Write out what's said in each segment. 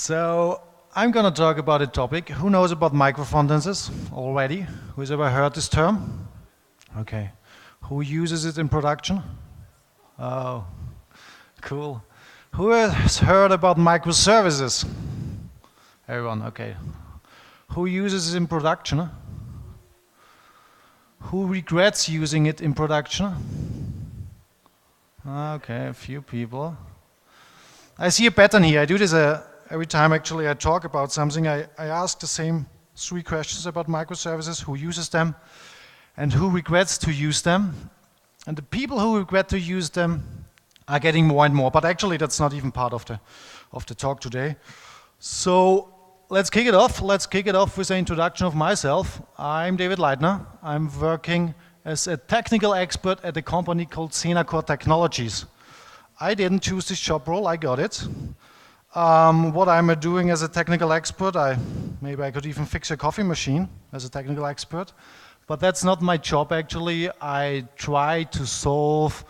So I'm going to talk about a topic. Who knows about microfrontends already? Who's ever heard this term? Okay. Who uses it in production? Oh, cool. Who has heard about microservices? Everyone, okay. Who uses it in production? Who regrets using it in production? Okay, a few people. I see a pattern here. I do this every time actually I talk about something. I ask the same 3 questions about microservices: who uses them and who regrets to use them. And the people who regret to use them are getting more and more, but actually that's not even part of the talk today. So let's kick it off. Let's kick it off with an introduction of myself. I'm David Leitner. I'm working as a technical expert at a company called Verticalized Technologies. I didn't choose this job role, I got it. What I'm doing as a technical expert, maybe I could even fix a coffee machine as a technical expert, but that's not my job actually. I try to solve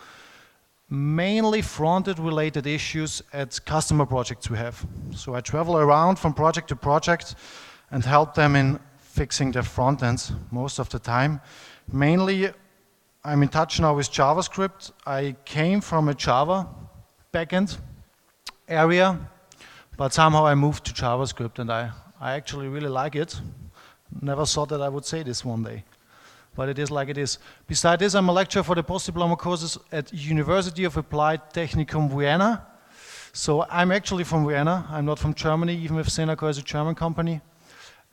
mainly front-end related issues at customer projects we have. So I travel around from project to project and help them in fixing their front ends most of the time. Mainly, I'm in touch now with JavaScript. I came from a Java backend area, but somehow I moved to JavaScript and I actually really like it. Never thought that I would say this one day, but it is like it is. Besides this, I'm a lecturer for the post-diploma courses at University of Applied Technicum Vienna. So I'm actually from Vienna. I'm not from Germany, even if Senaco is a German company.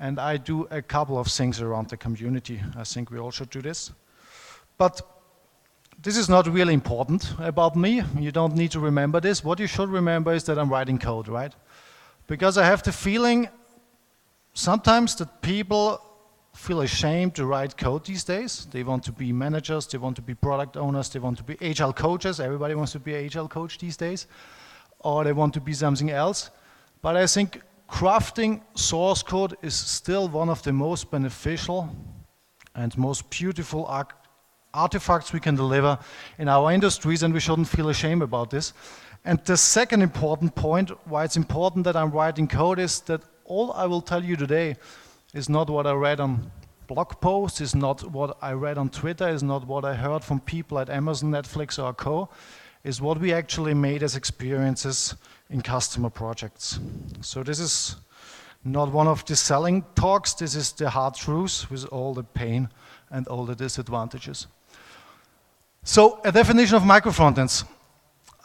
And I do a couple of things around the community. I think we all should do this. But this is not really important about me. You don't need to remember this. What you should remember is that I'm writing code, right? Because I have the feeling sometimes that people feel ashamed to write code these days. They want to be managers, they want to be product owners, they want to be agile coaches. Everybody wants to be an agile coach these days. Or they want to be something else. But I think crafting source code is still one of the most beneficial and most beautiful artifacts we can deliver in our industries, and we shouldn't feel ashamed about this. And the second important point why it's important that I'm writing code is that all I will tell you today is not what I read on blog posts, is not what I read on Twitter, is not what I heard from people at Amazon, Netflix or co, is what we actually made as experiences in customer projects. So this is not one of the selling talks, this is the hard truth with all the pain and all the disadvantages. So a definition of microfrontends.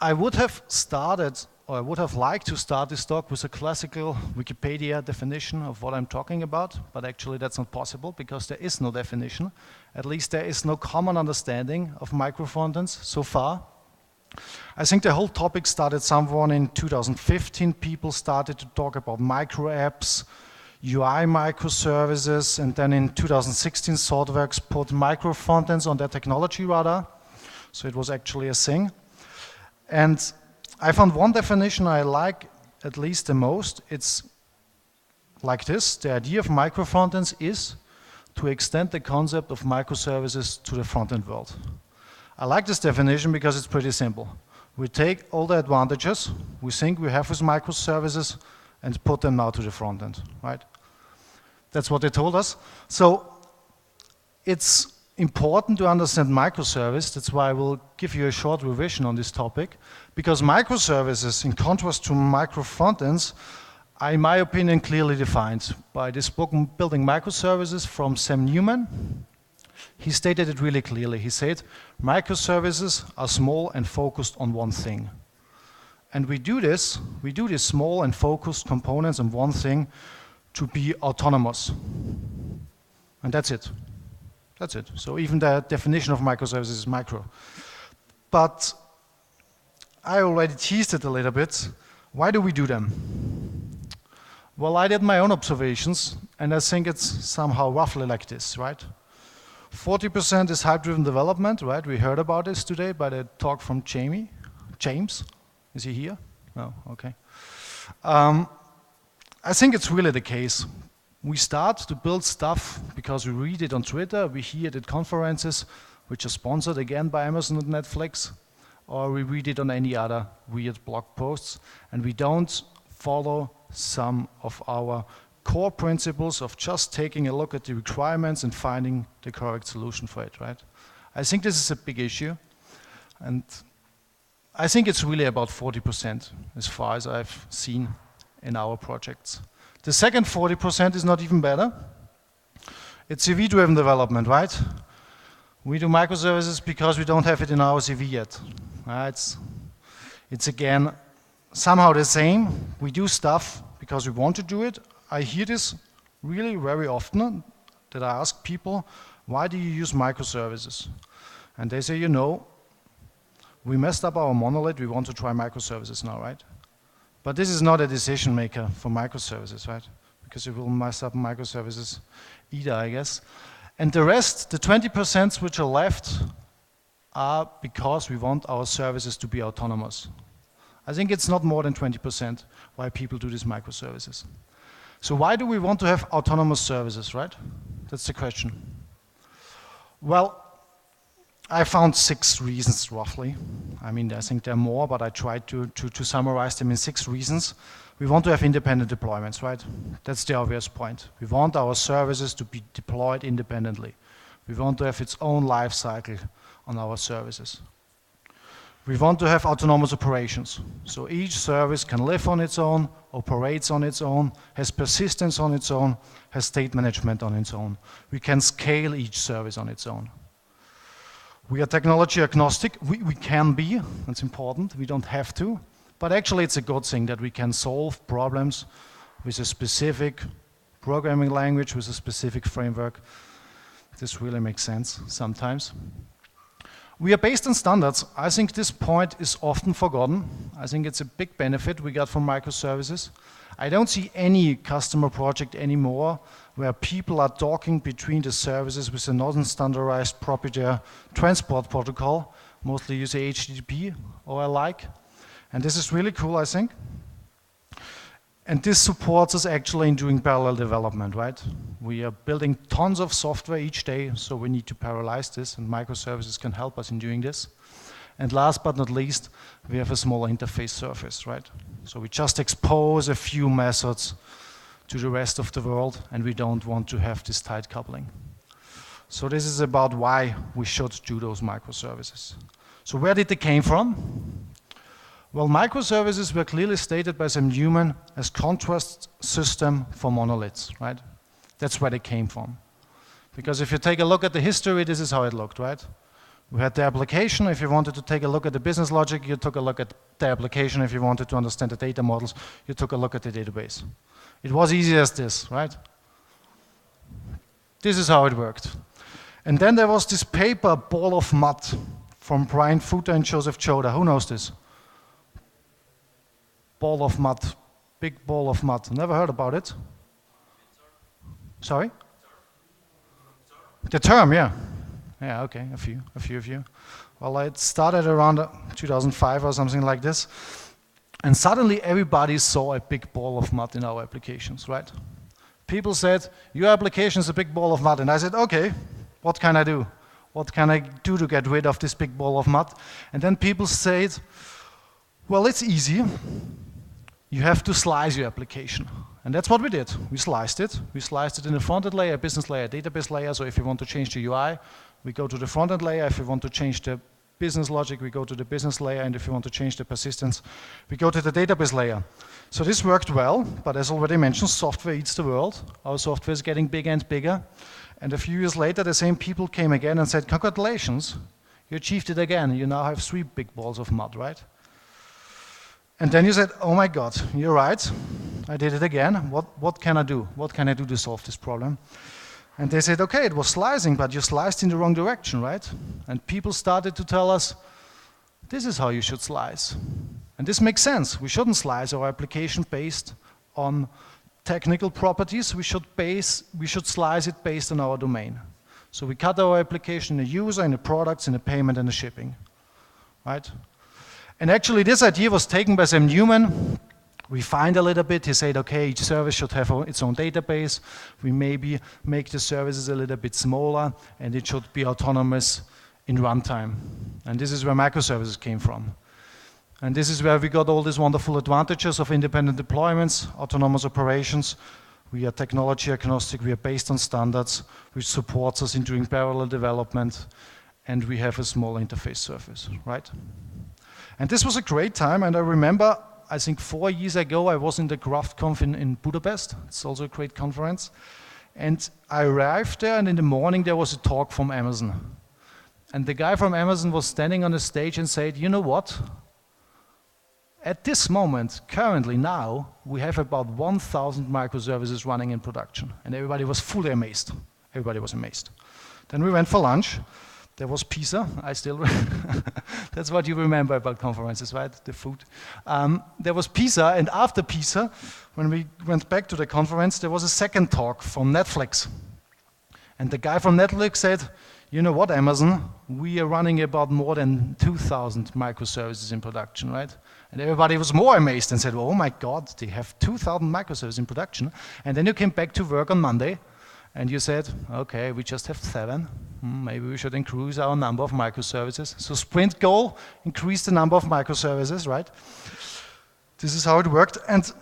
I would have started, or I would have liked to start this talk with a classical Wikipedia definition of what I'm talking about, but actually that's not possible because there is no definition. At least there is no common understanding of microfrontends so far. I think the whole topic started somewhere in 2015. People started to talk about micro apps, UI microservices, and then in 2016 ThoughtWorks put microfrontends on their technology radar. So it was actually a thing. And I found one definition I like at least the most. It's like this: the idea of microfrontends is to extend the concept of microservices to the front-end world. I like this definition because it's pretty simple. We take all the advantages we think we have with microservices and put them now to the front end, right? That's what they told us. So it's important to understand microservice. That's why I will give you a short revision on this topic, because microservices, in contrast to micro frontends, are, in my opinion, clearly defined by this book, Building Microservices, from Sam Newman. He stated it really clearly. He said, microservices are small and focused on one thing. And we do these small and focused components on one thing to be autonomous. And that's it. That's it. So even the definition of microservices is micro. But I already teased it a little bit. Why do we do them? Well, I did my own observations, and I think it's somehow roughly like this, right? 40% is hype-driven development, right? We heard about this today by the talk from James. Is he here? No, okay. I think it's really the case. We start to build stuff because we read it on Twitter, we hear it at conferences, which are sponsored again by Amazon and Netflix, or we read it on any other weird blog posts, and we don't follow some of our core principles of just taking a look at the requirements and finding the correct solution for it, right? I think this is a big issue, and I think it's really about 40% as far as I've seen in our projects. The second 40% is not even better. It's CV-driven development, right? We do microservices because we don't have it in our CV yet. It's again somehow the same. We do stuff because we want to do it. I hear this really very often, that I ask people, why do you use microservices? And they say, you know, we messed up our monolith, we want to try microservices now, right? But this is not a decision maker for microservices, right? Because it will mess up microservices either, I guess. And the rest, the 20% which are left, are because we want our services to be autonomous. I think it's not more than 20% why people do these microservices. So why do we want to have autonomous services, right? That's the question. Well, I found 6 reasons roughly. I mean, I think there are more, but I tried to summarize them in 6 reasons. We want to have independent deployments, right? That's the obvious point. We want our services to be deployed independently. We want to have its own life cycle on our services. We want to have autonomous operations. So each service can live on its own, operates on its own, has persistence on its own, has state management on its own. We can scale each service on its own. We are technology agnostic. We can be, that's important, we don't have to. But actually it's a good thing that we can solve problems with a specific programming language, with a specific framework. This really makes sense sometimes. We are based on standards. I think this point is often forgotten. I think it's a big benefit we got from microservices. I don't see any customer project anymore where people are talking between the services with a non-standardized proprietary transport protocol. Mostly use HTTP or alike. And this is really cool, I think. And this supports us actually in doing parallel development, right? We are building tons of software each day, so we need to parallelize this, and microservices can help us in doing this. And last but not least, we have a small interface surface, right? So we just expose a few methods to the rest of the world, and we don't want to have this tight coupling. So this is about why we should do those microservices. So where did they came from? Well, microservices were clearly stated by Sam Newman as contrast system for monoliths, right? That's where they came from. Because if you take a look at the history, this is how it looked, right? We had the application. If you wanted to take a look at the business logic, you took a look at the application. If you wanted to understand the data models, you took a look at the database. It was easy as this, right? This is how it worked. And then there was this paper, Ball of Mud, from Brian Futer and Joseph Choda. Who knows this? Ball of mud, big ball of mud. Never heard about it. Sorry? The term, yeah. Yeah, okay, a few of you. Well, it started around 2005 or something like this. And suddenly everybody saw a big ball of mud in our applications, right? People said, your application is a big ball of mud. And I said, okay, what can I do? What can I do to get rid of this big ball of mud? And then people said, well, it's easy. You have to slice your application. And that's what we did. We sliced it. We sliced it in a front-end layer, business layer, database layer. So if you want to change the UI, we go to the front-end layer. If you want to change the business logic, we go to the business layer. And if you want to change the persistence, we go to the database layer. So this worked well, but as already mentioned, software eats the world. Our software is getting bigger and bigger. And a few years later, the same people came again and said, congratulations, you achieved it again. You now have 3 big balls of mud, right? And then you said, oh my God, you're right. I did it again. What can I do? What can I do to solve this problem? And they said, okay, it was slicing, but you sliced in the wrong direction, right? And people started to tell us, this is how you should slice. And this makes sense. We shouldn't slice our application based on technical properties. We should slice it based on our domain. So we cut our application in a user, in a products, in a payment, and a shipping, right? And actually, this idea was taken by Sam Newman. Refined a little bit. He said, okay, each service should have its own database. We maybe make the services a little bit smaller, and it should be autonomous in runtime. And this is where microservices came from. And this is where we got all these wonderful advantages of independent deployments, autonomous operations. We are technology agnostic, we are based on standards, which supports us in doing parallel development, and we have a small interface surface, right? And this was a great time, and I remember, I think 4 years ago, I was in the CraftConf in Budapest. It's also a great conference. And I arrived there, and in the morning there was a talk from Amazon. And the guy from Amazon was standing on the stage and said, you know what? At this moment, currently now, we have about 1,000 microservices running in production. And everybody was fully amazed. Everybody was amazed. Then we went for lunch. There was pizza. I still, that's what you remember about conferences, right? The food. There was pizza, and after pizza, when we went back to the conference, there was a second talk from Netflix. And the guy from Netflix said, you know what, Amazon, we are running about more than 2,000 microservices in production, right? And everybody was more amazed and said, oh my God, they have 2,000 microservices in production. And then you came back to work on Monday, and you said, okay, we just have 7. Maybe we should increase our number of microservices. So sprint goal, increase the number of microservices, right? This is how it worked. And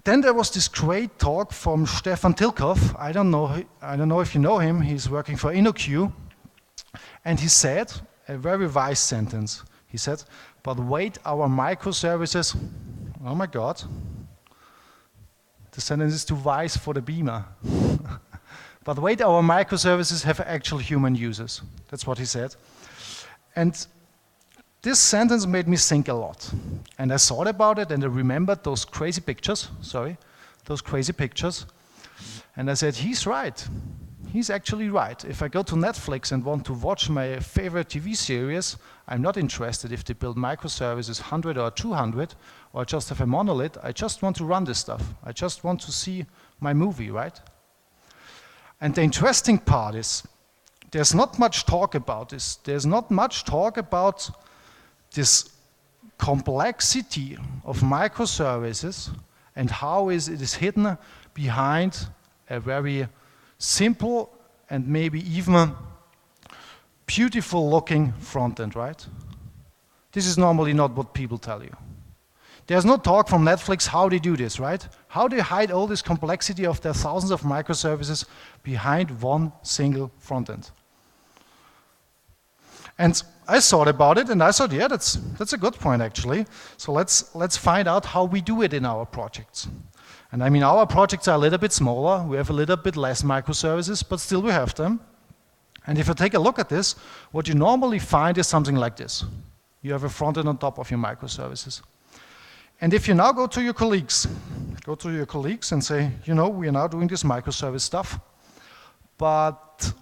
then there was this great talk from Stefan Tilkov. I don't know if you know him. He's working for InnoQ. And he said a very wise sentence. He said, but wait, our microservices, oh my God, the sentence is too wise for the beamer. But wait, our microservices have actual human users. That's what he said. And this sentence made me think a lot. And I thought about it, and I remembered those crazy pictures, And I said, he's right. He's actually right. If I go to Netflix and want to watch my favorite TV series, I'm not interested if they build microservices 100 or 200, or just have a monolith. I just want to run this stuff. I just want to see my movie, right? And the interesting part is, there's not much talk about this. There's not much talk about this complexity of microservices and how it is hidden behind a very simple and maybe even beautiful looking front end, right? This is normally not what people tell you. There's no talk from Netflix how they do this, right? How they hide all this complexity of their thousands of microservices behind one single front end. And I thought about it, and I thought, yeah, that's a good point actually. So let's find out how we do it in our projects. And I mean, our projects are a little bit smaller. We have a little bit less microservices, but still we have them. And if you take a look at this, what you normally find is something like this. You have a front end on top of your microservices. And if you now go to your colleagues and say, you know, we are now doing this microservice stuff, but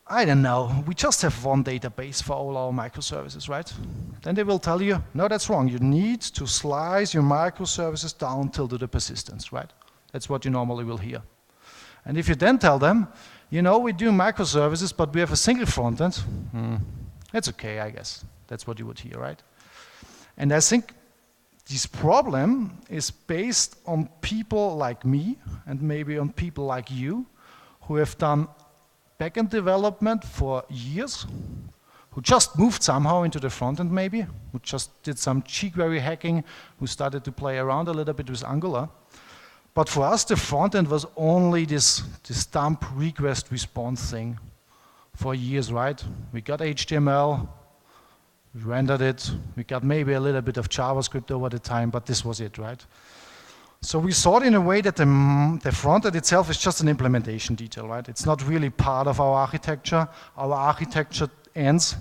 I don't know, we just have one database for all our microservices, right? Then they will tell you, no, that's wrong. You need to slice your microservices down till to the persistence, right? That's what you normally will hear. And if you then tell them, you know, we do microservices, but we have a single front end, that's okay, I guess. That's what you would hear, right? And I think this problem is based on people like me and maybe on people like you who have done backend development for years, who just moved somehow into the front end maybe, who just did some jQuery hacking, who started to play around a little bit with Angular. But for us, the front end was only this dump request response thing for years, right? We got HTML, we rendered it, we got maybe a little bit of JavaScript over the time, but this was it, right? So we thought in a way that the front end itself is just an implementation detail, right? It's not really part of our architecture. Our architecture ends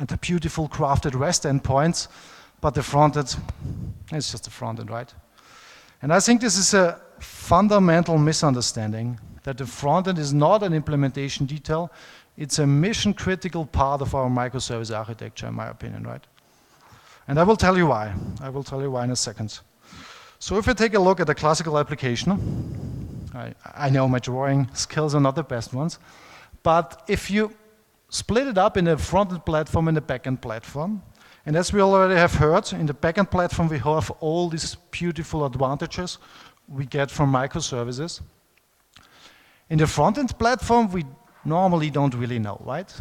at the beautiful crafted REST endpoints, but the front end, it's just the front end, right? And I think this is a fundamental misunderstanding, that the front end is not an implementation detail. It's a mission-critical part of our microservice architecture, in my opinion, right? And I will tell you why. I will tell you why in a second. So if you take a look at a classical application, I know my drawing skills are not the best ones, but if you split it up in a front-end platform and a back-end platform, and as we already have heard, in the back-end platform we have all these beautiful advantages we get from microservices. In the front-end platform we normally don't really know, right?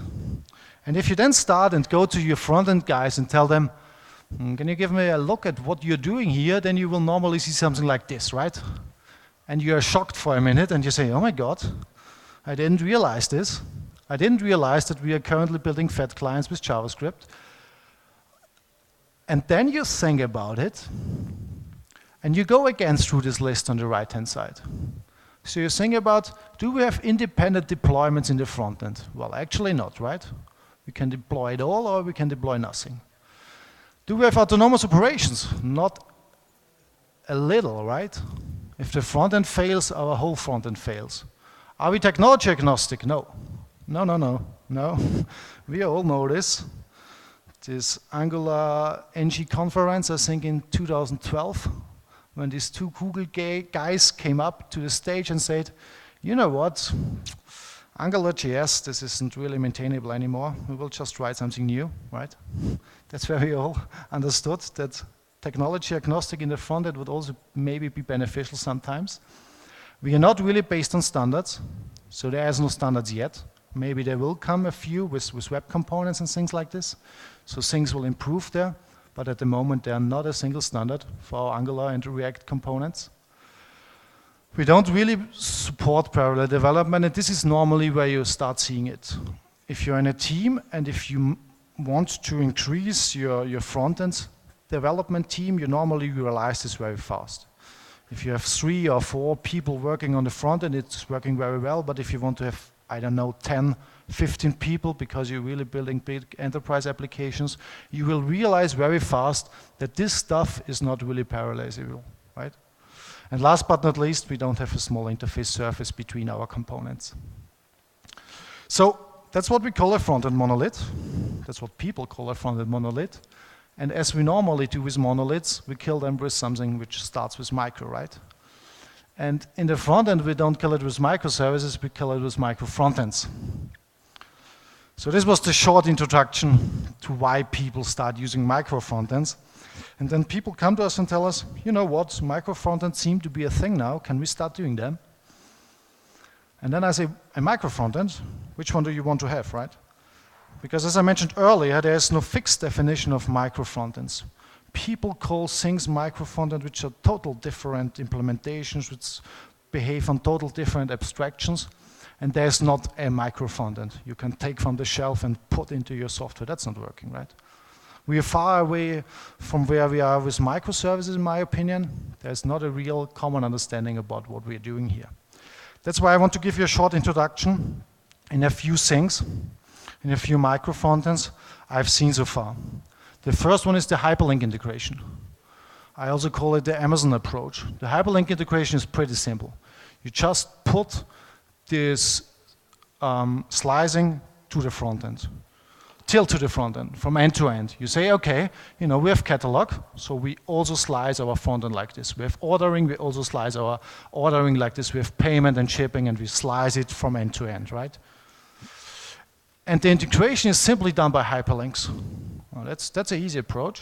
And if you then start and go to your front-end guys and tell them, Can you give me a look at what you're doing here? Then you will normally see something like this, right? And you're shocked for a minute and you say, oh my God, I didn't realize this. I didn't realize that we are currently building fat clients with JavaScript. And then you think about it, and you go again through this list on the right-hand side. So you think about, do we have independent deployments in the front end? Well, actually not, right? We can deploy it all or we can deploy nothing. Do we have autonomous operations? Not a little, right? If the front end fails, our whole front end fails. Are we technology agnostic? No. No. We all know this. This Angular NG conference, I think in 2012, when these two Google guys came up to the stage and said, you know what, AngularJS, this isn't really maintainable anymore. We will just write something new, right? That's where we all understood that technology agnostic in the front end would also maybe be beneficial sometimes. We are not really based on standards, so there is no standards yet. Maybe there will come a few with web components and things like this. So things will improve there, but at the moment they are not a single standard for our Angular and React components. We don't really support parallel development, and this is normally where you start seeing it. If you're in a team and if you want to increase your front-end development team, you normally realize this very fast. If you have 3 or 4 people working on the front end, it's working very well, but if you want to have, I don't know, 10, 15 people because you're really building big enterprise applications, you will realize very fast that this stuff is not really parallelizable, right? And last but not least, we don't have a small interface surface between our components. So that's what we call a front-end monolith. That's what people call a front-end monolith. And as we normally do with monoliths, we kill them with something which starts with micro, right? And in the front end, we don't kill it with microservices, we kill it with micro frontends. So this was the short introduction to why people start using micro frontends. And then people come to us and tell us, you know what, micro frontends seem to be a thing now, can we start doing them? And then I say, a micro frontend, which one do you want to have, right? Because as I mentioned earlier, there is no fixed definition of micro frontends. People call things micro frontend, which are total different implementations, which behave on total different abstractions, and there's not a micro frontend you can take from the shelf and put into your software. That's not working, right? We are far away from where we are with microservices, in my opinion. There's not a real common understanding about what we're doing here. That's why I want to give you a short introduction in a few things, in a few micro frontends I've seen so far. The first one is the Hyperlink integration. I also call it the Amazon approach. The Hyperlink integration is pretty simple. You just put this slicing to the front end, tilt to the front end, from end to end. You say, okay, you know, we have catalog, so we also slice our front end like this. We have ordering, we also slice our ordering like this. We have payment and shipping, and we slice it from end to end, right? And the integration is simply done by hyperlinks. Well, that's an easy approach.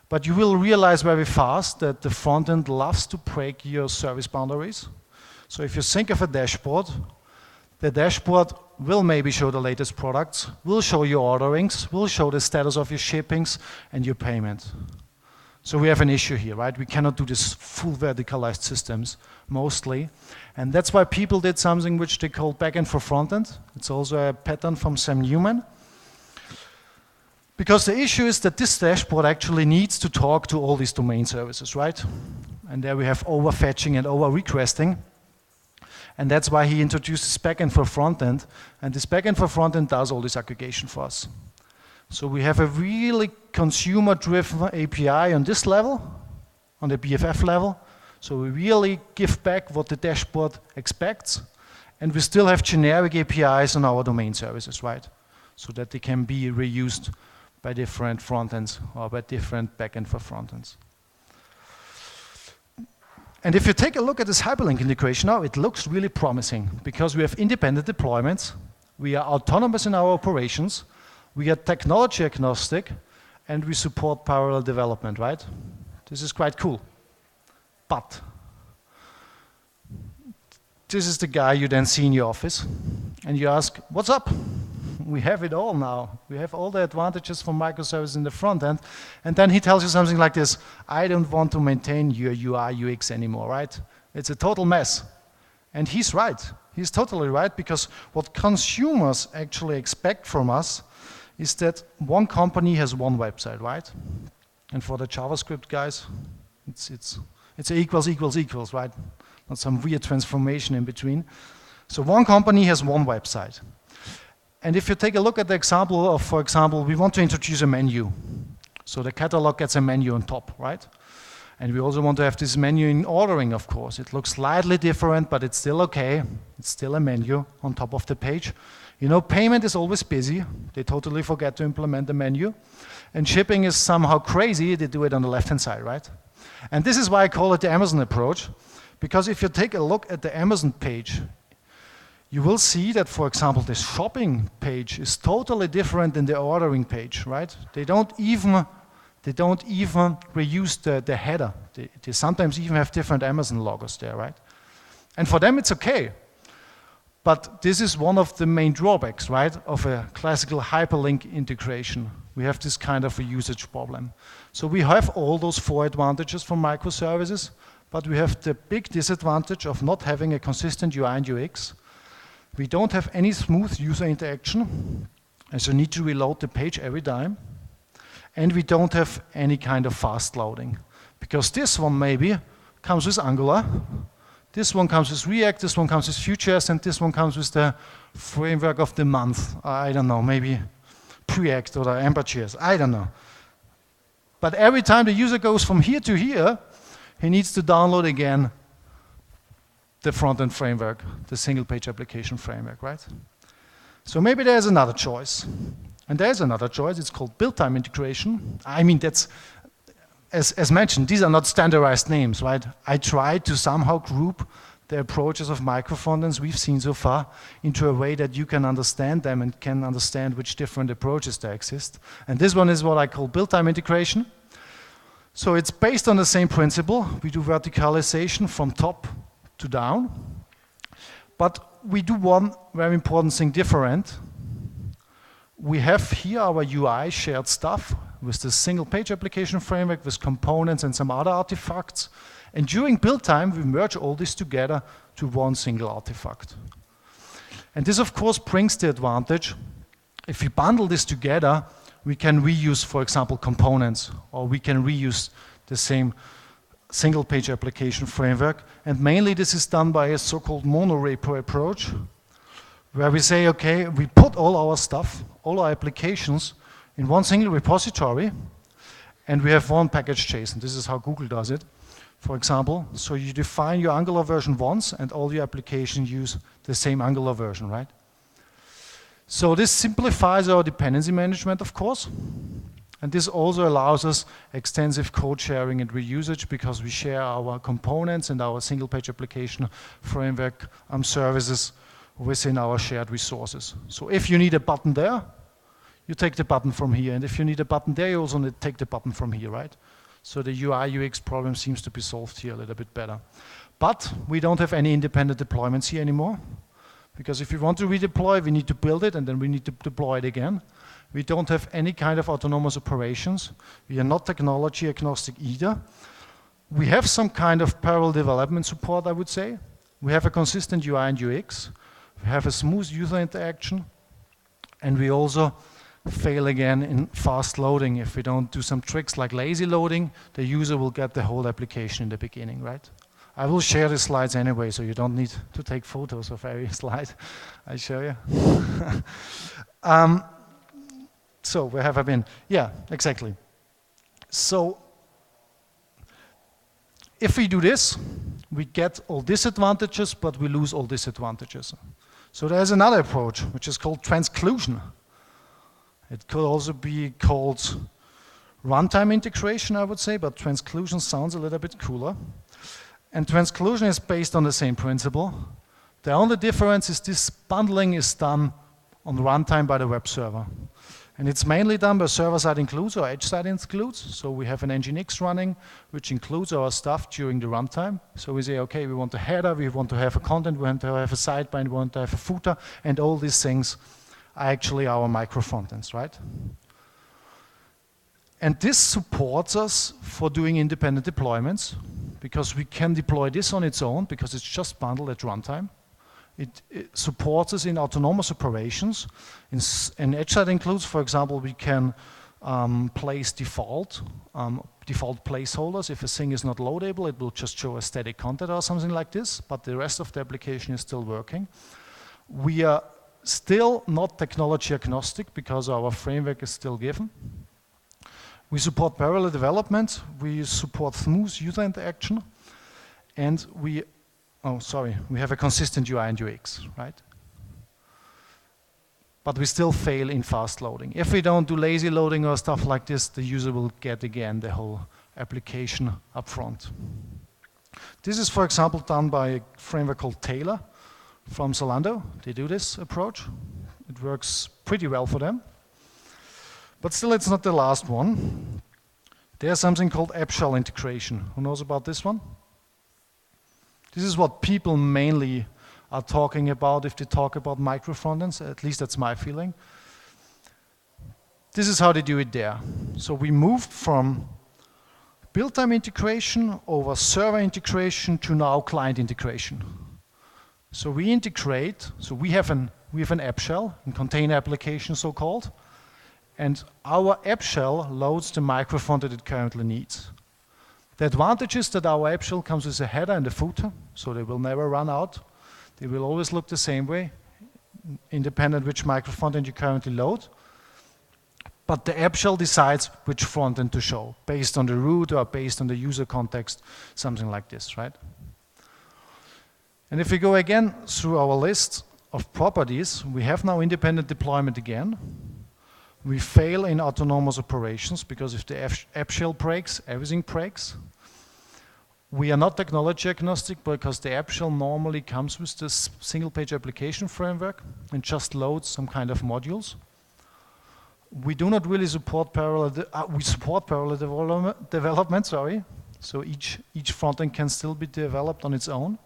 But you will realize very fast that the front end loves to break your service boundaries. So if you think of a dashboard, the dashboard will maybe show the latest products, will show your orderings, will show the status of your shippings and your payment. So we have an issue here, right? We cannot do this full verticalized systems, mostly. And that's why people did something which they call backend for frontend. It's also a pattern from Sam Newman. Because the issue is that this dashboard actually needs to talk to all these domain services, right? And there we have overfetching and over-requesting. And that's why he introduces backend for frontend. And this backend for frontend does all this aggregation for us. So we have a really consumer-driven API on this level, on the BFF level. So we really give back what the dashboard expects. And we still have generic APIs on our domain services, right? So that they can be reused by different frontends or by different backend for frontends. And if you take a look at this Hyperlink integration now, it looks really promising because we have independent deployments, we are autonomous in our operations, we are technology agnostic, and we support parallel development, right? This is quite cool. But this is the guy you then see in your office, and you ask, what's up? we have it all now. We have all the advantages from microservices in the front end. And then he tells you something like this: I don't want to maintain your UI, UX anymore, right? It's a total mess. And he's right. He's totally right, because what consumers actually expect from us is that one company has one website, right? And for the JavaScript guys, it's equals, right? Not some weird transformation in between. So one company has one website. And if you take a look at the example of, for example, we want to introduce a menu. So the catalog gets a menu on top, right? And we also want to have this menu in ordering, of course. It looks slightly different, but it's still okay. It's still a menu on top of the page. You know, payment is always busy. They totally forget to implement the menu. And shipping is somehow crazy. They do it on the left-hand side, right? And this is why I call it the Amazon approach. Because if you take a look at the Amazon page, you will see that, for example, the shopping page is totally different than the ordering page, right? They don't even reuse the header. They sometimes even have different Amazon logos there, right? And for them, it's okay. But this is one of the main drawbacks, right, of a classical hyperlink integration. We have this kind of a usage problem. So we have all those 4 advantages from microservices, but we have the big disadvantage of not having a consistent UI and UX. We don't have any smooth user interaction, as you need to reload the page every time. And we don't have any kind of fast loading, because this one maybe comes with Angular, this one comes with React, this one comes with Vue.js, and this one comes with the framework of the month. I don't know, maybe Preact or Ember.js, I don't know. But every time the user goes from here to here, he needs to download again the front-end framework, the single-page application framework, right? So maybe there's another choice. And there's another choice, it's called build-time integration. I mean, that's, as mentioned, these are not standardized names, right? I tried to somehow group the approaches of micro-frontends we've seen so far into a way that you can understand them and can understand which different approaches there exist. And this one is what I call build-time integration. So it's based on the same principle. We do verticalization from top to down. But we do one very important thing different. We have here our UI shared stuff with the single page application framework with components and some other artifacts. And during build time, we merge all this together to one single artifact. And this, of course, brings the advantage. If we bundle this together, we can reuse, for example, components, or we can reuse the same single page application framework. And mainly this is done by a so-called monorepo approach, where we say, okay, we put all our stuff, all our applications in one single repository, and we have one package JSON. This is how Google does it, for example. So you define your Angular version once, and all your applications use the same Angular version, right? So this simplifies our dependency management, of course. And this also allows us extensive code sharing and reusage, because we share our components and our single page application framework services within our shared resources. So if you need a button there, you take the button from here. And if you need a button there, you also need to take the button from here, right? So the UI UX problem seems to be solved here a little bit better. But we don't have any independent deployments here anymore, because if we want to redeploy, we need to build it and then we need to deploy it again. We don't have any kind of autonomous operations. We are not technology agnostic either. We have some kind of parallel development support, I would say. We have a consistent UI and UX. We have a smooth user interaction. And we also fail again in fast loading. If we don't do some tricks like lazy loading, the user will get the whole application in the beginning, right? I will share the slides anyway, so you don't need to take photos of every slide I show you. So where have I been? Yeah, exactly. So if we do this, we get all disadvantages, but we lose all disadvantages. So there's another approach, which is called transclusion. It could also be called runtime integration, I would say, but transclusion sounds a little bit cooler. And transclusion is based on the same principle. The only difference is this bundling is done on runtime by the web server. And it's mainly done by server-side includes or edge-side includes. So we have an Nginx running, which includes our stuff during the runtime. So we say, okay, we want a header, we want to have a content, we want to have a sidebar, and we want to have a footer, and all these things are actually our micro frontends, right? And this supports us for doing independent deployments, because we can deploy this on its own because it's just bundled at runtime. It supports us in autonomous operations. And edge side includes, for example, we can place default placeholders. If a thing is not loadable, it will just show a static content or something like this, but the rest of the application is still working. We are still not technology agnostic because our framework is still given. We support parallel development, we support smooth user interaction, and we have a consistent UI and UX, right? But we still fail in fast loading. If we don't do lazy loading or stuff like this, the user will get again the whole application up front. This is, for example, done by a framework called Taylor from Zalando. They do this approach. It works pretty well for them. But still, it's not the last one. There's something called app shell integration. Who knows about this one? This is what people mainly are talking about if they talk about micro frontends. At least that's my feeling. This is how they do it there. So we moved from build-time integration over server integration to now client integration. So we integrate. So we have an app shell, a container application, so-called. And our app shell loads the micro frontend it currently needs. The advantage is that our app shell comes with a header and a footer, so they will never run out. They will always look the same way, independent which micro frontend you currently load. But the app shell decides which frontend to show, based on the root or based on the user context, something like this, right? And if we go again through our list of properties, we have now independent deployment again. We fail in autonomous operations because if the app shell breaks, everything breaks. We are not technology agnostic because the app shell normally comes with this single page application framework and just loads some kind of modules. We do not really support we support parallel development, sorry. So each frontend can still be developed on its own.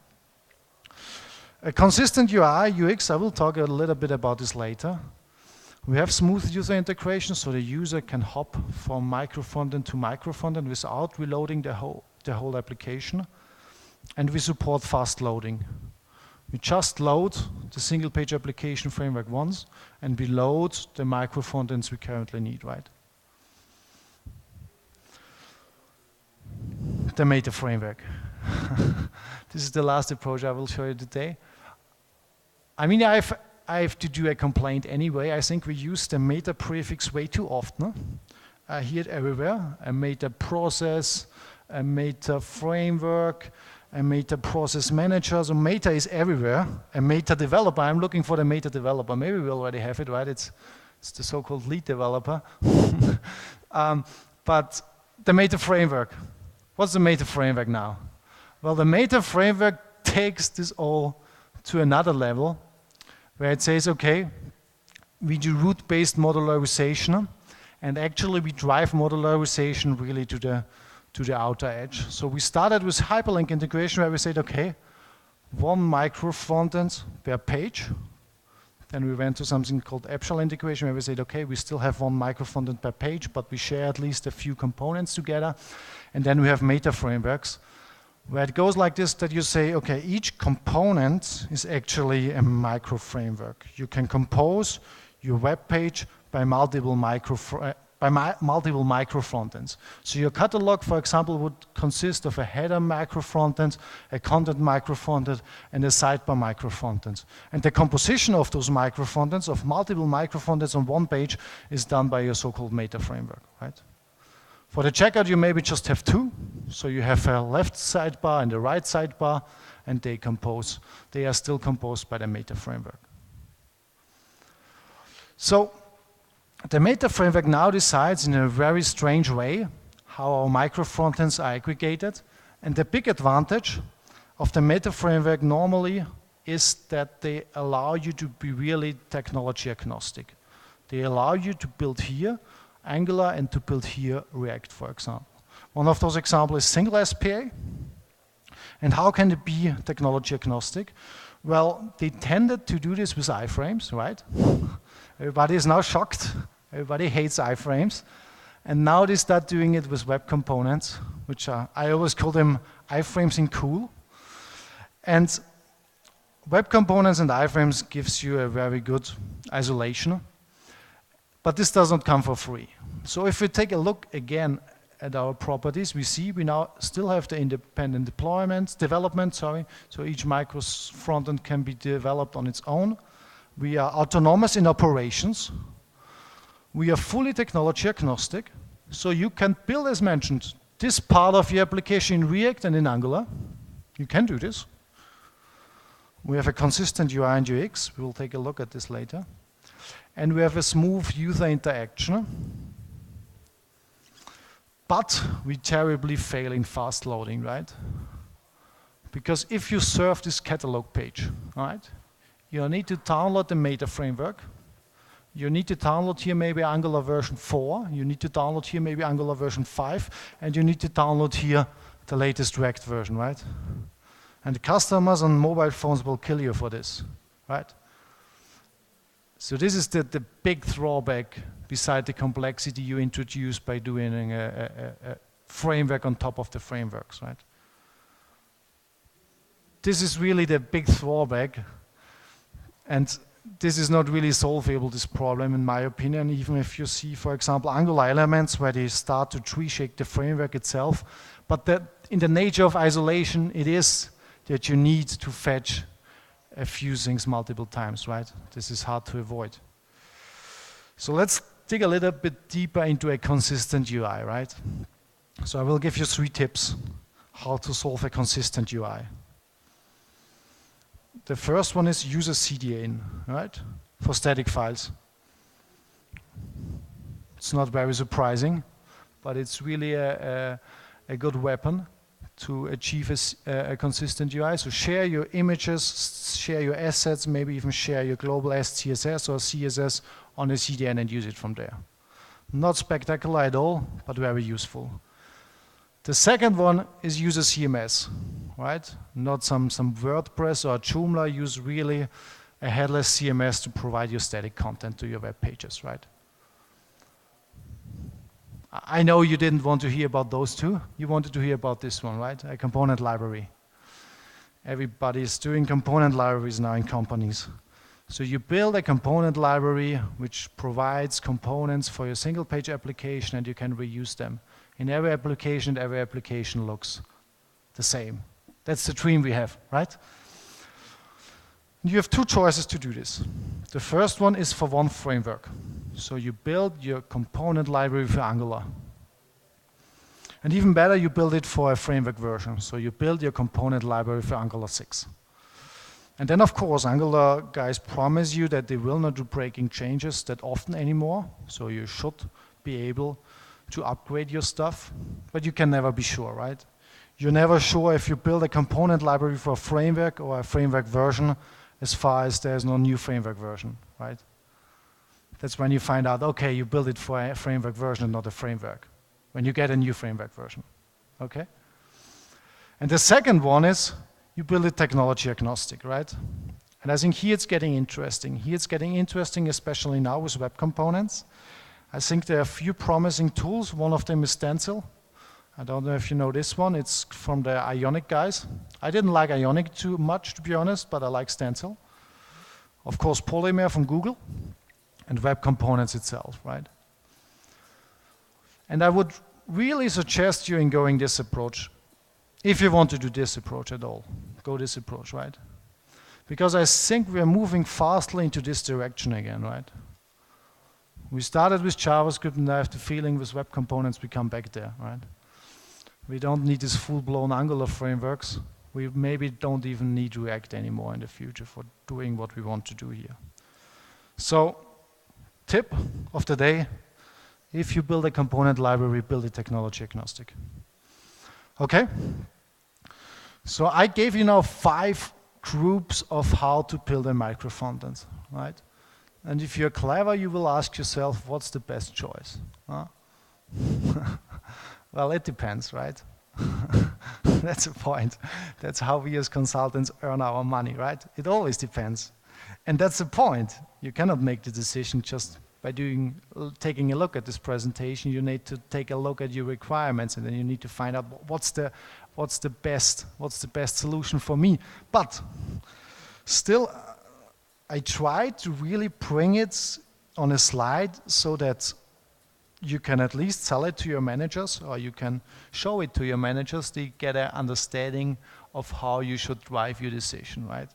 A consistent UI, UX, I will talk a little bit about this later. We have smooth user integration, so the user can hop from micro frontend to micro frontend without reloading the whole application. And we support fast loading. We just load the single page application framework once, and we load the micro frontends we currently need, right? The meta framework. This is the last approach I will show you today. I mean, I have to do a complaint anyway. I think we use the meta prefix way too often. I hear it everywhere. A meta process, a meta framework, a meta process manager. So meta is everywhere. A meta developer. I'm looking for the meta developer. Maybe we already have it, right? It's the so-called lead developer. But the meta framework. What's the meta framework now? Well, the meta framework takes this all to another level, where it says, okay, we do root-based modularization, and actually we drive modularization really to the outer edge. So we started with Hyperlink integration, where we said, okay, one micro frontend per page. Then we went to something called app shell integration, where we said, okay, we still have one micro frontend per page, but we share at least a few components together. And then we have meta frameworks, where it goes like this, that you say, okay, each component is actually a micro framework. You can compose your web page by multiple micro frontends. So your catalog, for example, would consist of a header micro frontend, a content micro frontend, and a sidebar micro frontend. And the composition of those micro frontends, of multiple micro frontends on one page, is done by your so-called meta framework, right? For the checkout, you maybe just have two. So you have a left sidebar and a right sidebar, and they are still composed by the meta framework. So the meta framework now decides in a very strange way how our micro frontends are aggregated. And the big advantage of the meta framework normally is that they allow you to be really technology agnostic. They allow you to build here Angular and to build here React, for example. One of those examples is single SPA. And how can it be technology agnostic? Well, they tended to do this with iframes, right? Everybody is now shocked. Everybody hates iframes. And now they start doing it with web components, which are, I always call them iframes in cool. And web components and iframes gives you a very good isolation. But this does not come for free. So if we take a look again at our properties, we see we now still have the independent development. So each micro frontend can be developed on its own. We are autonomous in operations. We are fully technology agnostic. So you can build, as mentioned, this part of your application in React and in Angular. You can do this. We have a consistent UI and UX. We will take a look at this later. And we have a smooth user interaction. But we terribly fail in fast loading, right? Because if you serve this catalog page, right, you need to download the Meta framework. You need to download here maybe Angular version 4. You need to download here maybe Angular version 5. And you need to download here the latest React version, right? And the customers on mobile phones will kill you for this, right? So this is the big drawback beside the complexity you introduce by doing a framework on top of the frameworks, right? This is really the big drawback, and this is not really solvable, this problem, in my opinion, even if you see, for example, Angular elements where they start to tree-shake the framework itself, but that in the nature of isolation, it is that you need to fetch a few things multiple times, right? This is hard to avoid. So let's dig a little bit deeper into a consistent UI, right? So I will give you 3 tips how to solve a consistent UI. The first one is use a CDN, right? For static files. It's not very surprising, but it's really a good weapon to achieve a consistent UI. So share your images, share your assets, maybe even share your global SCSS or CSS on a CDN and use it from there. Not spectacular at all, but very useful. The second one is use a CMS, right? Not some WordPress or Joomla. Use really a headless CMS to provide your static content to your web pages, right? I know you didn't want to hear about those two. You wanted to hear about this one, right? A component library. Everybody is doing component libraries now in companies. So you build a component library which provides components for your single page application, and you can reuse them. In every application looks the same. That's the dream we have, right? You have 2 choices to do this. The first one is for one framework. So you build your component library for Angular. And even better, you build it for a framework version. So you build your component library for Angular 6. And then, of course, Angular guys promise you that they will not do breaking changes that often anymore. So you should be able to upgrade your stuff. But you can never be sure, right? You're never sure if you build a component library for a framework or a framework version as far as there's no new framework version, right? That's when you find out, okay, you build it for a framework version and not a framework, when you get a new framework version, okay? And the second one is you build it technology agnostic, right? And I think here it's getting interesting. Here it's getting interesting, especially now with web components. I think there are a few promising tools. One of them is Stencil. I don't know if you know this one. It's from the Ionic guys. I didn't like Ionic too much, to be honest, but I like Stencil. Of course, Polymer from Google, and web components itself, right? And I would really suggest you in going this approach. If you want to do this approach at all, go this approach, right? Because I think we are moving fastly into this direction again, right? We started with JavaScript, and I have the feeling with web components we come back there, right? We don't need these full-blown Angular frameworks. We maybe don't even need React anymore in the future for doing what we want to do here. So, tip of the day, if you build a component library, build it technology agnostic. Okay? So I gave you now 5 groups of how to build a micro frontend, right? And if you're clever, you will ask yourself, what's the best choice? Huh? Well, it depends, right? That's the point. That's how we as consultants earn our money, right? It always depends. And that's the point. You cannot make the decision just by taking a look at this presentation. You need to take a look at your requirements, and then you need to find out what's the best solution for me. But still, I try to really bring it on a slide so that you can at least sell it to your managers, or you can show it to your managers. They get an understanding of how you should drive your decision, right?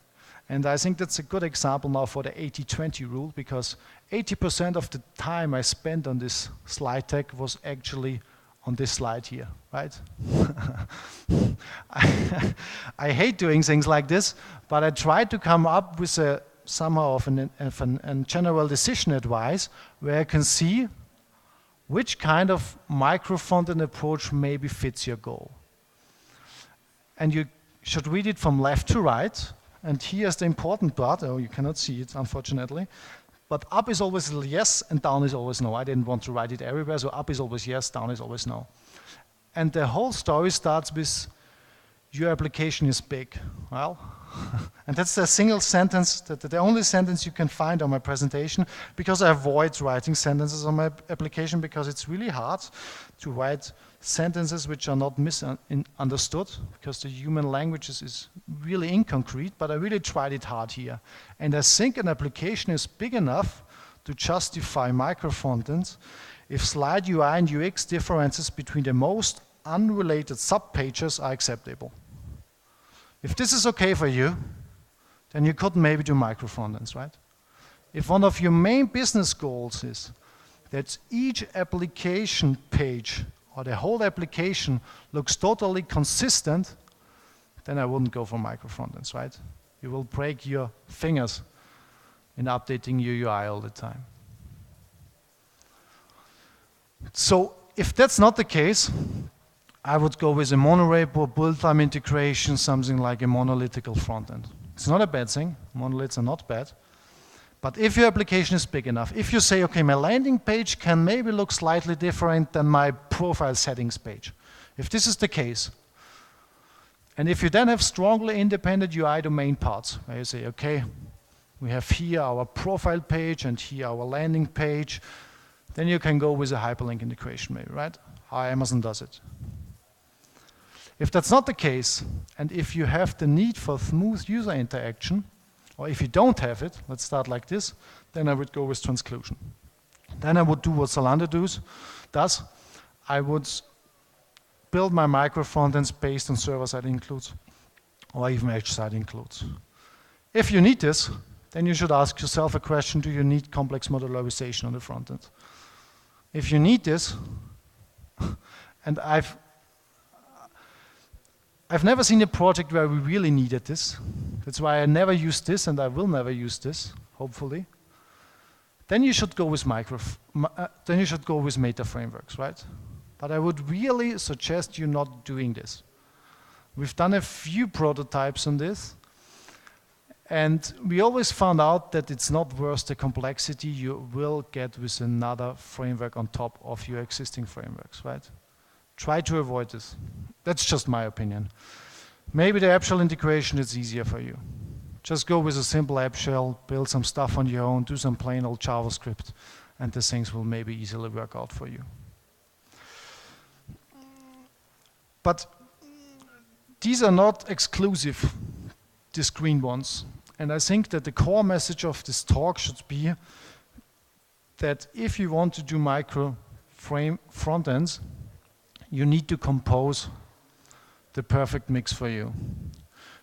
And I think that's a good example now for the 80-20 rule, because 80% of the time I spent on this slide deck was actually on this slide here, right? I hate doing things like this, but I try to come up with somehow of a general decision advice where I can see which kind of micro front-end approach maybe fits your goal. And you should read it from left to right. And here's the important part. Oh, you cannot see it, unfortunately. But up is always yes, and down is always no. I didn't want to write it everywhere, so up is always yes, down is always no. And the whole story starts with, your application is big. Well, and that's the single sentence, the only sentence you can find on my presentation, because I avoid writing sentences on my application, because it's really hard to write sentences which are not misunderstood, because the human language is really inconcrete, but I really tried it hard here. And I think an application is big enough to justify micro frontends if slide UI and UX differences between the most unrelated sub-pages are acceptable. If this is okay for you, then you could maybe do micro frontends, right? If one of your main business goals is that each application page or the whole application looks totally consistent, then I wouldn't go for micro frontends, right? You will break your fingers in updating your UI all the time. So if that's not the case, I would go with a monorepo, build-time integration, something like a monolithical front-end. It's not a bad thing. Monoliths are not bad. But if your application is big enough, if you say, okay, my landing page can maybe look slightly different than my profile settings page. If this is the case, and if you then have strongly independent UI domain parts, where you say, okay, we have here our profile page and here our landing page, then you can go with a hyperlink integration maybe, right? How Amazon does it. If that's not the case, and if you have the need for smooth user interaction, or if you don't have it, let's start like this, then I would go with Transclusion. Then I would do what Zalando does. I would build my micro frontends based on server-side includes, or even edge-side includes. If you need this, then you should ask yourself a question, do you need complex modularization on the front end? If you need this, and I've never seen a project where we really needed this. That's why I never used this, and I will never use this, hopefully. Then you should go with meta frameworks, right? But I would really suggest you not doing this. We've done a few prototypes on this, and we always found out that it's not worth the complexity you will get with another framework on top of your existing frameworks, right? Try to avoid this. That's just my opinion. Maybe the app shell integration is easier for you. Just go with a simple app shell, build some stuff on your own, do some plain old JavaScript, and the things will maybe easily work out for you. But these are not exclusive, these green ones. And I think that the core message of this talk should be that if you want to do micro front ends, you need to compose the perfect mix for you.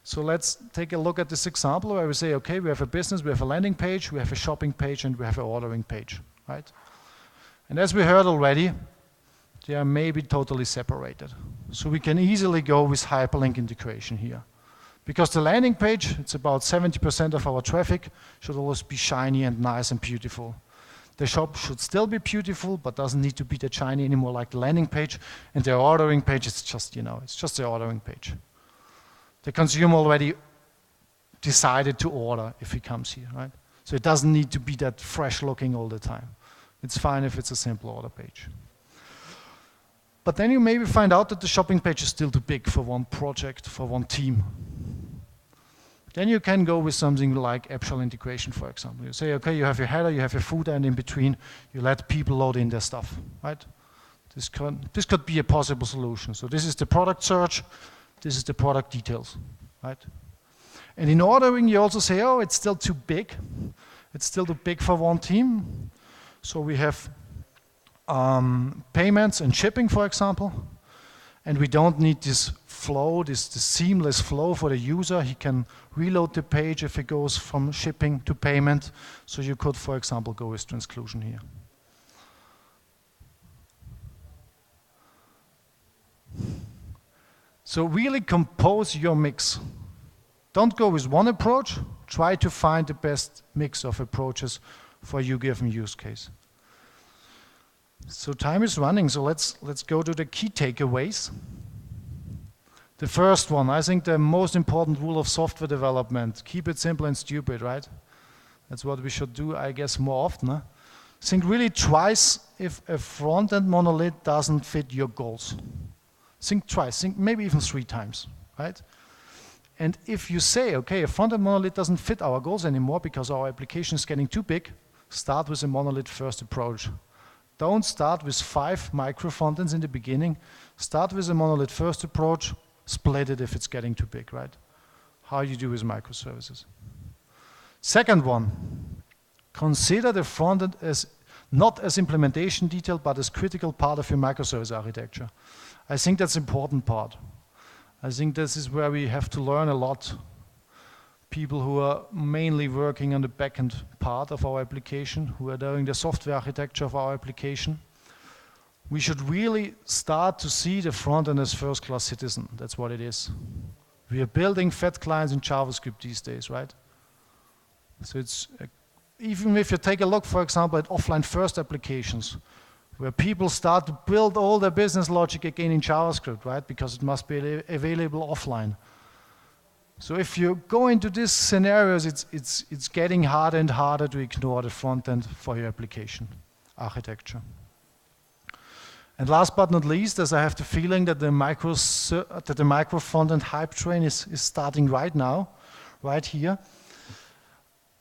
So let's take a look at this example where we say, okay, we have a business, we have a landing page, we have a shopping page, and we have an ordering page, right? And as we heard already, they are maybe totally separated. So we can easily go with hyperlink integration here. Because the landing page, it's about 70% of our traffic, should always be shiny and nice and beautiful. The shop should still be beautiful, but doesn't need to be that shiny anymore like the landing page. And the ordering page is just, it's just the ordering page. The consumer already decided to order if he comes here, right? So it doesn't need to be that fresh looking all the time. It's fine if it's a simple order page. But then you maybe find out that the shopping page is still too big for one project, for one team. Then you can go with something like app shell integration, for example. You say, okay, you have your header, you have your footer, and in between, you let people load in their stuff, right? This could be a possible solution. So this is the product search, this is the product details, right? And in ordering, you also say, oh, it's still too big. It's still too big for one team. So we have payments and shipping, for example. And we don't need this flow, this seamless flow for the user. He can reload the page if it goes from shipping to payment. So you could, for example, go with Transclusion here. So really compose your mix. Don't go with one approach. Try to find the best mix of approaches for your given use case. So time is running, so let's go to the key takeaways. The first one, I think the most important rule of software development, keep it simple and stupid, right? That's what we should do, I guess, more often. Huh? Think really twice if a front-end monolith doesn't fit your goals. Think twice, think maybe even 3 times, right? And if you say, okay, a front-end monolith doesn't fit our goals anymore because our application is getting too big, start with a monolith-first approach. Don't start with 5 micro frontends in the beginning. Start with a monolith-first approach, split it if it's getting too big, right? How you do with microservices. Second one, consider the frontend as not as implementation detail, but as critical part of your microservice architecture. I think that's an important part. I think this is where we have to learn a lot. People who are mainly working on the backend part of our application, who are doing the software architecture of our application, we should really start to see the front end as first-class citizen. That's what it is. We are building fat clients in JavaScript these days, right? So it's, even if you take a look, for example, at offline-first applications, where people start to build all their business logic again in JavaScript, right? Because it must be available offline. So if you go into these scenarios, it's getting harder and harder to ignore the front end for your application architecture. And last but not least, as I have the feeling that the micro front-end hype train is starting right now, right here.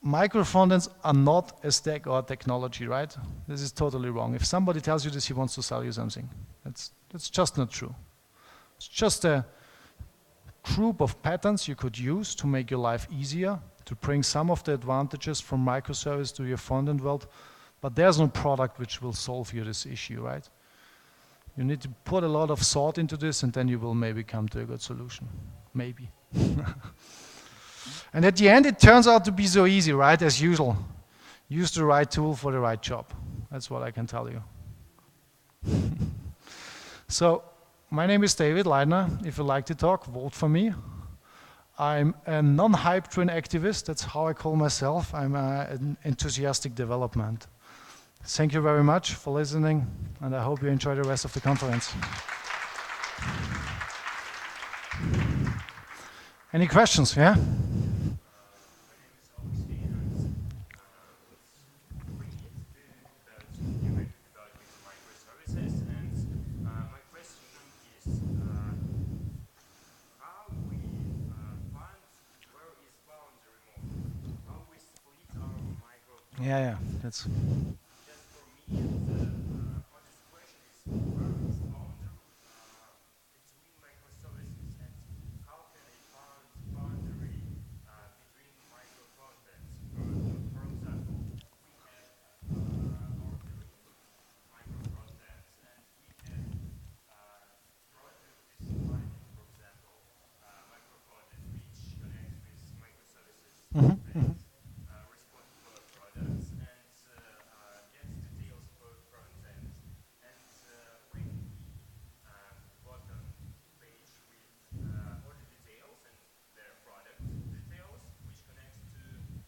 Micro frontends are not a stack or a technology, right? This is totally wrong. If somebody tells you this, he wants to sell you something. That's just not true. It's just a group of patterns you could use to make your life easier, to bring some of the advantages from microservice to your front-end world, but there's no product which will solve you this issue, right? You need to put a lot of thought into this, and then you will maybe come to a good solution. Maybe. And at the end, it turns out to be so easy, right? As usual. Use the right tool for the right job. That's what I can tell you. So, my name is David Leitner. If you like to talk, vote for me. I'm a non-hype train activist. That's how I call myself. I'm an enthusiastic development. Thank you very much for listening, and I hope you enjoy the rest of the conference. Any questions? Yeah? Yeah, that's. Just for me, the honest question is, where is boundary between microservices, and how can I find boundary between micro frontends? For example, we have micro frontends, and we have project design, for example, micro frontend which connects with microservices. And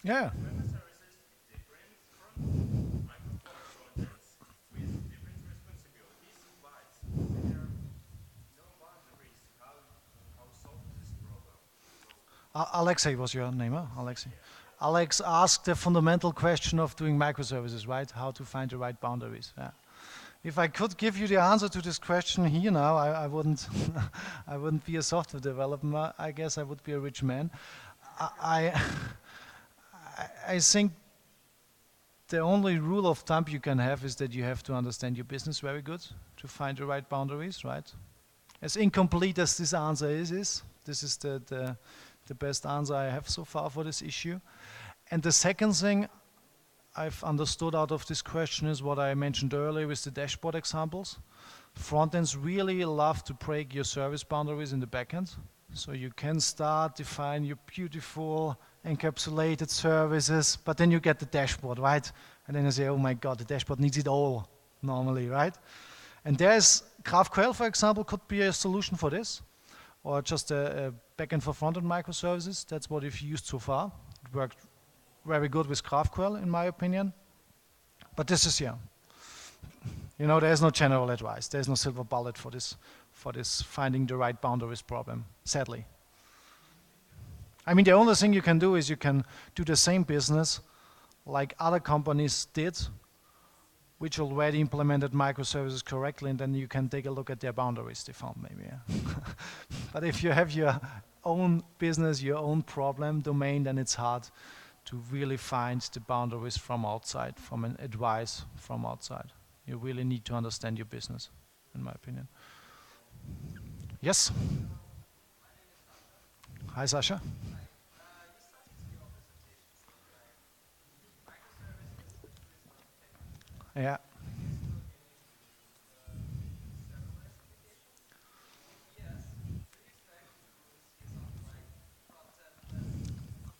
Yeah. Microservices different from micro-frontends with different responsibilities, but there are no boundaries. How solve this problem? Alexei was your name, huh? Alexei. Alex asked the fundamental question of doing microservices, right? How to find the right boundaries. Yeah. If I could give you the answer to this question here now, I wouldn't, I wouldn't be a software developer. I guess I would be a rich man. I, I think the only rule of thumb you can have is that you have to understand your business very good to find the right boundaries, right? As incomplete as this answer is this is the best answer I have so far for this issue. And the second thing I've understood out of this question is what I mentioned earlier with the dashboard examples. Frontends really love to break your service boundaries in the backend. So you can start, define your beautiful encapsulated services, but then you get the dashboard, right? And then you say, oh my God, the dashboard needs it all normally, right? And there's GraphQL, for example, could be a solution for this, or just a backend for frontend microservices. That's what we've used so far. It worked very good with GraphQL, in my opinion. But this is, yeah, you know, there's no general advice. There's no silver bullet for this finding the right boundaries problem, sadly. I mean, the only thing you can do is you can do the same business like other companies did, which already implemented microservices correctly, and then you can take a look at their boundaries they found maybe. Yeah. But if you have your own business, your own problem domain, then it's hard to really find the boundaries from outside, from an advice from outside. You really need to understand your business, in my opinion. Yes? Hi, Sasha. Yeah.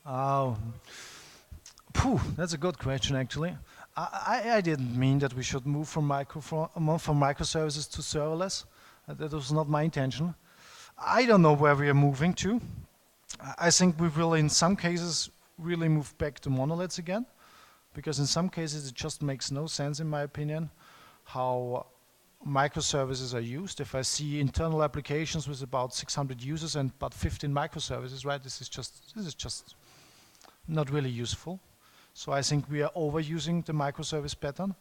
Oh, that's a good question, actually. I didn't mean that we should move from microservices to serverless. That was not my intention. I don't know where we are moving to. I think we will, in some cases, really move back to monoliths again, because in some cases it just makes no sense, in my opinion, how microservices are used. If I see internal applications with about 600 users and about 15 microservices, right? This is just not really useful. So I think we are overusing the microservice pattern.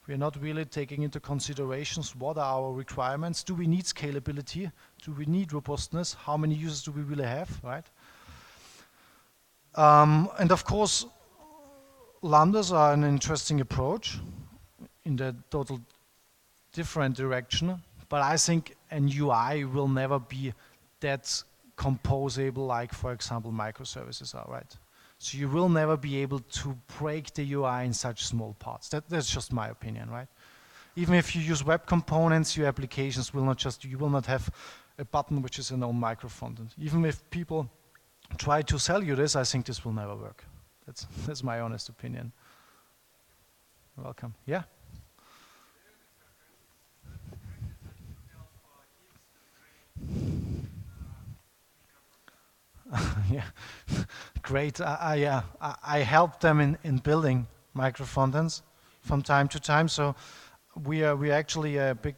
We are not really taking into considerations what are our requirements. Do we need scalability? Do we need robustness? How many users do we really have, right? And of course, lambdas are an interesting approach in the total different direction, but I think an UI will never be that composable like, for example, microservices are, right? So you will never be able to break the UI in such small parts. That's just my opinion, right? Even if you use web components, your applications will you will not have a button which is an own micro frontend. Even if people try to sell you this, I think this will never work. That's my honest opinion. Welcome. Yeah? Yeah, great. I help them in building micro frontends from time to time. So we are actually a big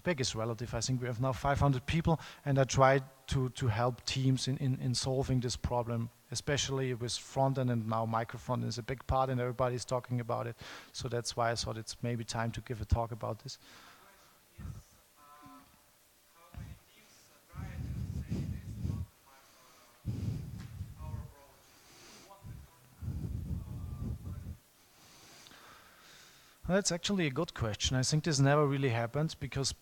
is relative. I think we have now 500 people, and I try to help teams in solving this problem, especially with frontend, and now micro frontend is a big part, and everybody's talking about it. So that's why I thought it's maybe time to give a talk about this. That's actually a good question. I think this never really happens because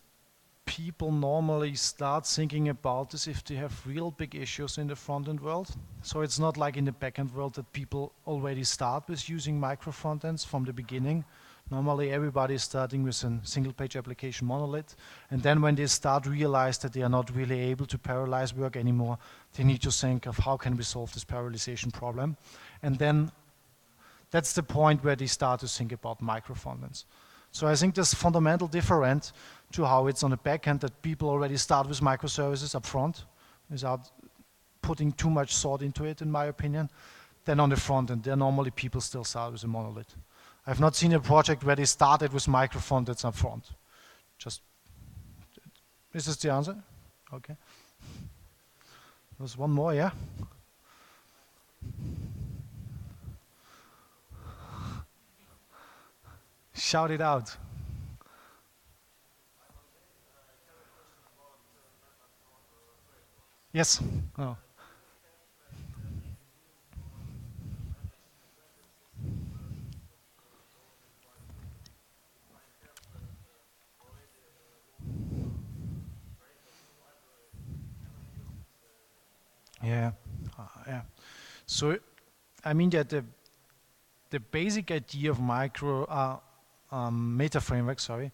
people normally start thinking about this if they have real big issues in the front-end world. So it's not like in the back-end world that people already start with using micro frontends from the beginning. Normally everybody is starting with a single-page application monolith, and then when they start realize that they are not really able to parallelize work anymore, they need to think of how can we solve this parallelization problem. And then that's the point where they start to think about micro frontends. So I think there's fundamental difference to how it's on the back end that people already start with microservices up front without putting too much thought into it, in my opinion. Then on the front end, there normally people still start with a monolith. I've not seen a project where they started with micro frontends up front. Just, is this the answer? Okay. There's one more, yeah? Shout it out. Yes. Oh. Yeah, yeah. So, I mean that the basic idea of meta framework, sorry,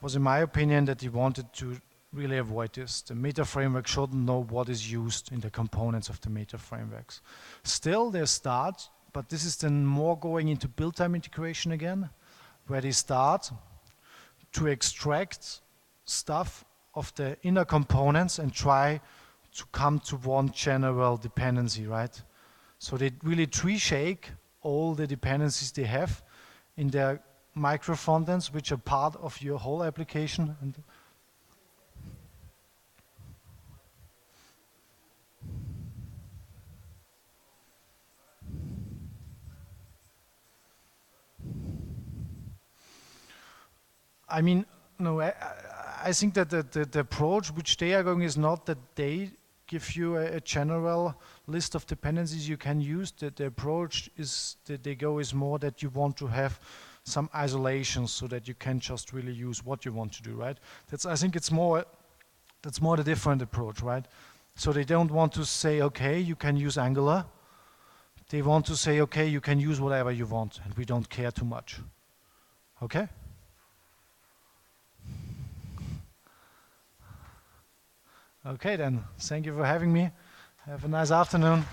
was in my opinion that he wanted to really avoid this. The meta framework shouldn't know what is used in the components of the meta frameworks. Still, they start, but this is then more going into build time integration again, where they start to extract stuff of the inner components and try to come to one general dependency, right? So they really tree shake all the dependencies they have in their micro frontends, which are part of your whole application. And I mean, no, I think that the approach which they are going is not that they give you a general list of dependencies you can use. The approach is that they go is more that you want to have some isolation so that you can just really use what you want to do, right? I think that's more the different approach, right? So they don't want to say, okay, you can use Angular. They want to say, okay, you can use whatever you want, and we don't care too much. Okay? Okay then, thank you for having me. Have a nice afternoon.